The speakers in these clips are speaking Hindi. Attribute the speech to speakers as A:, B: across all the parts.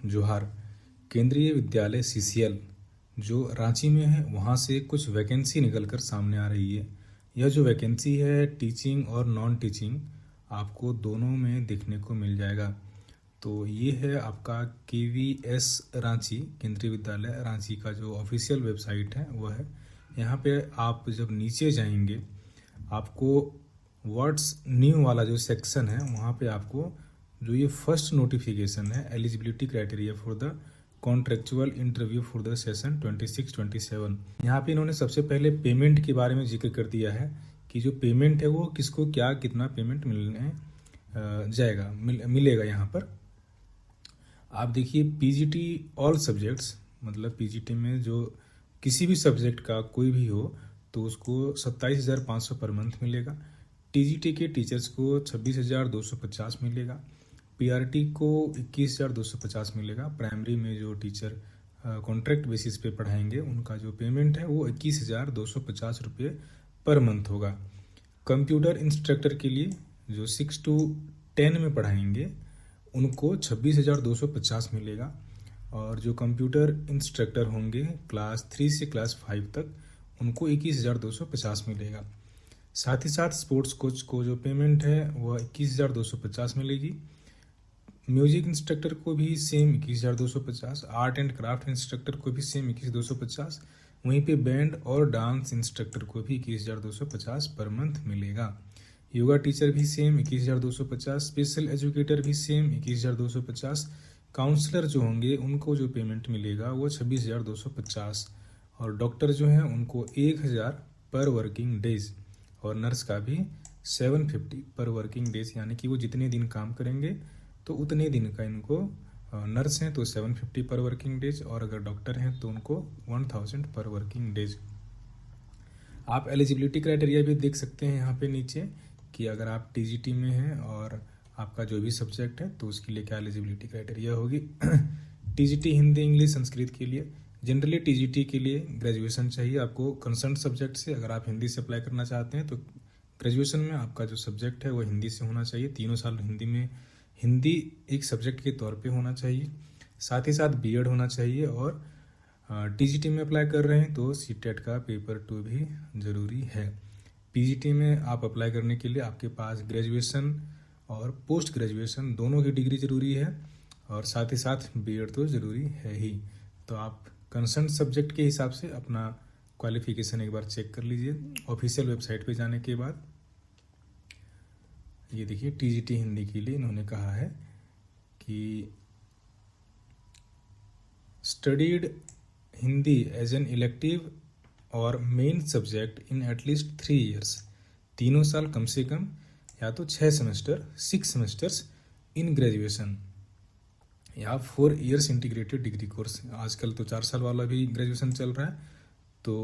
A: जोहार केंद्रीय विद्यालय सीसीएल जो रांची में है वहाँ से कुछ वैकेंसी निकल कर सामने आ रही है। यह जो वैकेंसी है टीचिंग और नॉन टीचिंग आपको दोनों में देखने को मिल जाएगा। तो ये है आपका KVS रांची केंद्रीय विद्यालय रांची का जो ऑफिशियल वेबसाइट है वह है। यहाँ पे आप जब नीचे जाएंगे आपको व्हाट्स न्यू वाला जो सेक्शन है वहाँ पे आपको जो ये फर्स्ट नोटिफिकेशन है eligibility criteria for the contractual interview for the session 26-27, यहाँ पे इन्होंने सबसे पहले पेमेंट के बारे में जिक्र कर दिया है कि जो पेमेंट है वो किसको क्या कितना पेमेंट मिलेगा यहाँ पर। आप देखिए पीजीटी ऑल सब्जेक्ट्स, मतलब पीजीटी में जो किसी भी सब्जेक्ट का कोई भी हो तो उसको 27,500 पर मंथ मिलेगा। टीजीटी के टीचर्स को 26,250 मिलेगा। पीआरटी को 21,250 मिलेगा। प्राइमरी में जो टीचर कॉन्ट्रैक्ट बेसिस पे पढ़ाएंगे उनका जो पेमेंट है वो 21,250 रुपये पर मंथ होगा। कंप्यूटर इंस्ट्रक्टर के लिए जो 6 to 10 में पढ़ाएंगे उनको 26,250 मिलेगा। और जो कंप्यूटर इंस्ट्रक्टर होंगे क्लास 3 से क्लास 5 तक उनको 21,250 मिलेगा। साथ ही साथ स्पोर्ट्स कोच को जो पेमेंट है वह 21,250 मिलेगी। म्यूजिक इंस्ट्रक्टर को भी same 21,250। Art and craft instructor को भी सेम 21,250। वहीं पे बैंड और डांस इंस्ट्रक्टर को भी 21,250 पर मंथ मिलेगा। योगा टीचर भी सेम 21,250। स्पेशल एजुकेटर भी सेम 21,250। काउंसलर जो होंगे उनको जो पेमेंट मिलेगा वो 26,250। और डॉक्टर जो हैं उनको 1,000 पर वर्किंग डेज और नर्स का भी 750 पर वर्किंग डेज, यानी कि वो जितने दिन काम करेंगे तो उतने दिन का इनको, नर्स हैं तो 750 पर वर्किंग डेज और अगर डॉक्टर हैं तो उनको 1,000 पर वर्किंग डेज। आप एलिजिबिलिटी क्राइटेरिया भी देख सकते हैं यहाँ पे नीचे कि अगर आप टीजीटी में हैं और आपका जो भी सब्जेक्ट है तो उसके लिए क्या एलिजिबिलिटी क्राइटेरिया होगी। टीजीटी हिंदी इंग्लिश संस्कृत के लिए जनरली टीजीटी के लिए ग्रेजुएशन चाहिए आपको कंसर्न सब्जेक्ट से। अगर आप हिंदी से अप्लाई करना चाहते हैं तो ग्रेजुएशन में आपका जो सब्जेक्ट है वो हिंदी से होना चाहिए। 3 साल हिंदी एक सब्जेक्ट के तौर पे होना चाहिए। साथ ही साथ बीएड होना चाहिए। और टीजीटी में अप्लाई कर रहे हैं तो सीटेट का पेपर 2 भी ज़रूरी है। पीजीटी में आप अप्लाई करने के लिए आपके पास ग्रेजुएशन और पोस्ट ग्रेजुएशन दोनों की डिग्री ज़रूरी है और साथ ही साथ बीएड तो ज़रूरी है ही। तो आप कंसर्न सब्जेक्ट के हिसाब से अपना क्वालिफिकेशन एक बार चेक कर लीजिए ऑफिशियल वेबसाइट पे जाने के बाद। ये देखिए टीजीटी हिंदी के लिए इन्होंने कहा है कि studied Hindi as an elective और main subject in at least 3 years, 3 साल कम से कम या तो 6 सेमेस्टर 6 सेमेस्टर्स इन ग्रेजुएशन या 4 years इंटीग्रेटेड डिग्री कोर्स। आजकल तो 4 साल वाला भी ग्रेजुएशन चल रहा है तो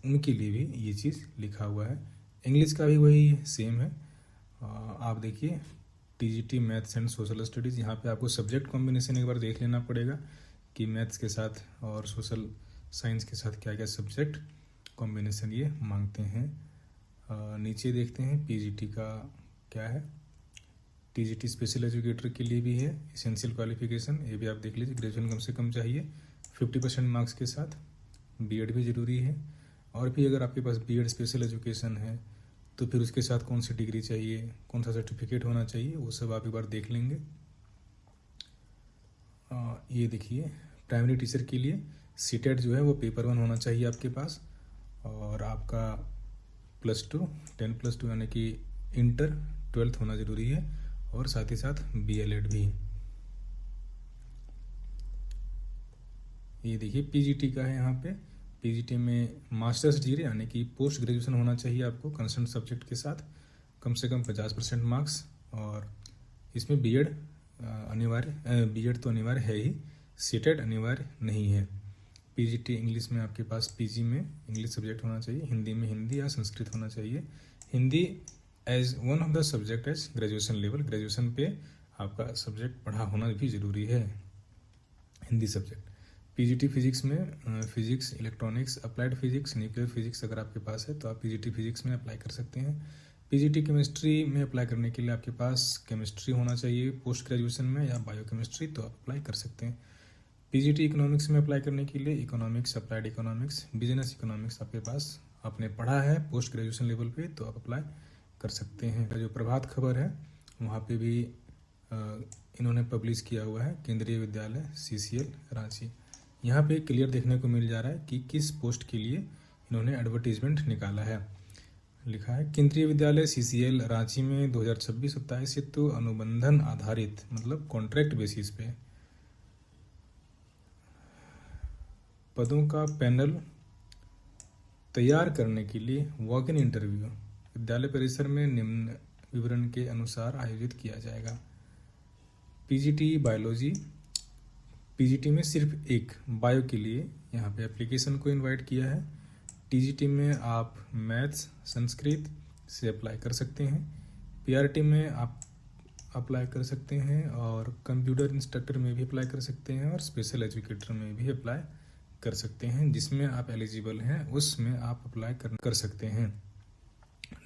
A: उनके लिए भी ये चीज़ लिखा हुआ है। इंग्लिश का भी वही सेम है। आप देखिए TGT maths and social studies, यहाँ पे आपको सब्जेक्ट कॉम्बिनेशन एक बार देख लेना पड़ेगा कि मैथ्स के साथ और सोशल साइंस के साथ क्या क्या सब्जेक्ट कॉम्बिनेशन ये मांगते हैं। नीचे देखते हैं पीजीटी का क्या है। टीजीटी स्पेशल एजुकेटर के लिए भी है एसेंशियल क्वालिफिकेशन, ये भी आप देख लीजिए। ग्रेजुएशन कम से कम चाहिए 50% मार्क्स के साथ। बीएड भी ज़रूरी है। और भी अगर आपके पास बीएड स्पेशल एजुकेशन है तो फिर उसके साथ कौन सी डिग्री चाहिए, कौन सा सर्टिफिकेट होना चाहिए, वो सब आप एक बार देख लेंगे। ये देखिए प्राइमरी टीचर के लिए सीटेट जो है वो पेपर 1 होना चाहिए आपके पास और आपका +2 10+2 यानी कि इंटर 12th होना ज़रूरी है और साथ ही साथ BLED भी। ये देखिए पीजीटी का है यहाँ पे। पीजीटी में मास्टर्स डिग्री यानी कि पोस्ट ग्रेजुएशन होना चाहिए आपको कंसर्न सब्जेक्ट के साथ, कम से कम 50% मार्क्स। और इसमें बीएड तो अनिवार्य है ही, सीटेट अनिवार्य नहीं है। पीजीटी इंग्लिश में आपके पास पीजी में इंग्लिश सब्जेक्ट होना चाहिए, हिंदी में हिंदी या संस्कृत होना चाहिए। Hindi as one of the subject as graduation level, graduation पे आपका सब्जेक्ट पढ़ा होना भी ज़रूरी है हिंदी सब्जेक्ट। पीजीटी फिजिक्स में physics, electronics, applied physics, nuclear physics अगर आपके पास है तो आप पीजीटी फिजिक्स में अप्लाई कर सकते हैं। पीजीटी केमिस्ट्री में अप्लाई करने के लिए आपके पास केमिस्ट्री होना चाहिए पोस्ट ग्रेजुएशन में या बायोकेमिस्ट्री, तो आप अप्लाई कर सकते हैं। पीजीटी इकोनॉमिक्स में अप्लाई करने के लिए economics, applied economics, business economics आपके पास आपने पढ़ा है पोस्ट ग्रेजुएशन लेवल पे तो आप अप्लाई कर सकते हैं। जो प्रभात खबर है वहाँ पे भी इन्होंने पब्लिश किया हुआ है, केंद्रीय विद्यालय CCL रांची। यहाँ पे क्लियर देखने को मिल जा रहा है कि किस पोस्ट के लिए इन्होंने एडवर्टीजमेंट निकाला है। लिखा है केंद्रीय विद्यालय CCL रांची में 2026-27 हेतु अनुबंधन आधारित मतलब कॉन्ट्रैक्ट बेसिस पे पदों का पैनल तैयार करने के लिए वॉक इन इंटरव्यू विद्यालय परिसर में निम्न विवरण के अनुसार आयोजित किया जाएगा। पीजीटी बायोलॉजी, पीजीटी में सिर्फ एक बायो के लिए यहाँ पे एप्लीकेशन को इनवाइट किया है। टीजीटी में आप मैथ्स, संस्कृत से अप्लाई कर सकते हैं। पीआरटी में आप अप्लाई कर सकते हैं और कंप्यूटर इंस्ट्रक्टर में भी अप्लाई कर सकते हैं और स्पेशल एजुकेटर में भी अप्लाई कर सकते हैं। जिसमें आप एलिजिबल हैं उसमें आप अप्लाई कर सकते हैं।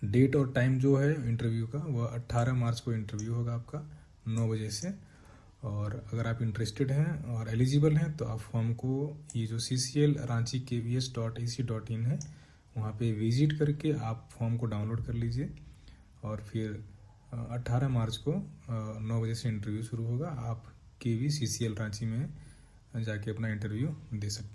A: डेट और टाइम जो है इंटरव्यू का वह 18 मार्च को इंटरव्यू होगा आपका 9 बजे से। और अगर आप इंटरेस्टेड हैं और एलिजिबल हैं तो आप फॉर्म को ये जो CCL रांची kvs.ac.in है वहाँ पे विजिट करके आप फॉर्म को डाउनलोड कर लीजिए और फिर 18 मार्च को 9 बजे से इंटरव्यू शुरू होगा। आप KV CCL रांची में जाके अपना इंटरव्यू दे सकते हैं।